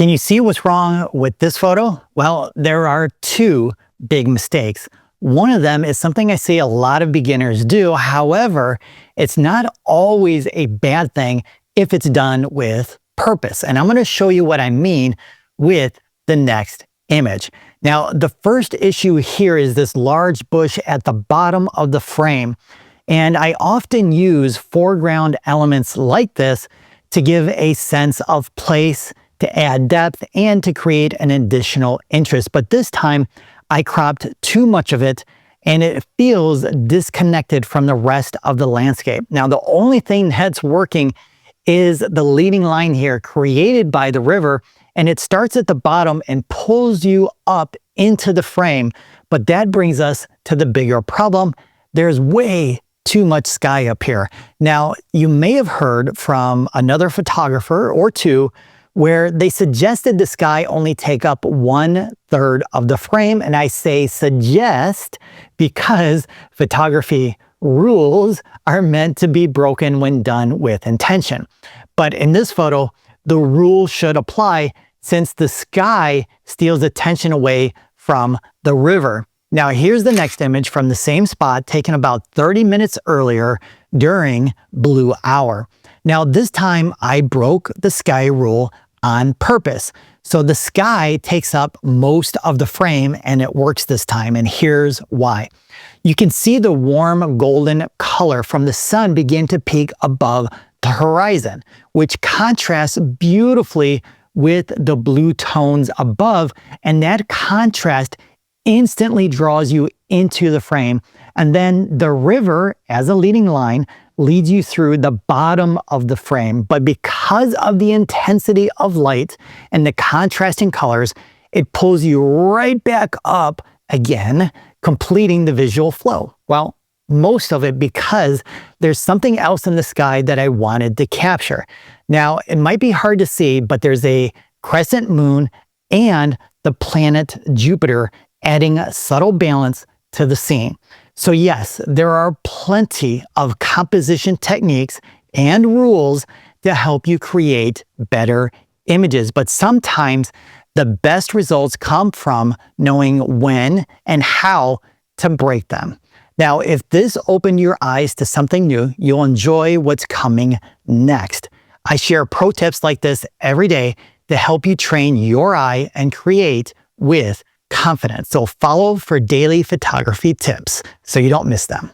Can you see what's wrong with this photo? Well, there are two big mistakes. One of them is something I see a lot of beginners do. However, it's not always a bad thing if it's done with purpose. And I'm going to show you what I mean with the next image. Now, the first issue here is this large bush at the bottom of the frame. And I often use foreground elements like this to give a sense of place, to add depth, and to create an additional interest. But this time I cropped too much of it and it feels disconnected from the rest of the landscape. Now, the only thing that's working is the leading line here created by the river, and it starts at the bottom and pulls you up into the frame. But that brings us to the bigger problem. There's way too much sky up here. Now, you may have heard from another photographer or two where they suggested the sky only take up 1/3 of the frame. And I say suggest because photography rules are meant to be broken when done with intention. But in this photo, the rule should apply since the sky steals attention away from the river. Now, here's the next image from the same spot taken about 30 minutes earlier during blue hour. Now, this time I broke the sky rule on purpose. So the sky takes up most of the frame and it works this time. And here's why. You can see the warm golden color from the sun begin to peak above the horizon, which contrasts beautifully with the blue tones above. And that contrast instantly draws you into the frame. And then the river, as a leading line, leads you through the bottom of the frame. But because of the intensity of light and the contrasting colors, it pulls you right back up again, completing the visual flow. Well, most of it because there's something else in the sky that I wanted to capture. Now, it might be hard to see, but there's a crescent moon and the planet Jupiter adding a subtle balance to the scene. So yes, there are plenty of composition techniques and rules to help you create better images, but sometimes the best results come from knowing when and how to break them. Now, if this opened your eyes to something new, you'll enjoy what's coming next. I share pro tips like this every day to help you train your eye and create with confidence. So follow for daily photography tips so you don't miss them.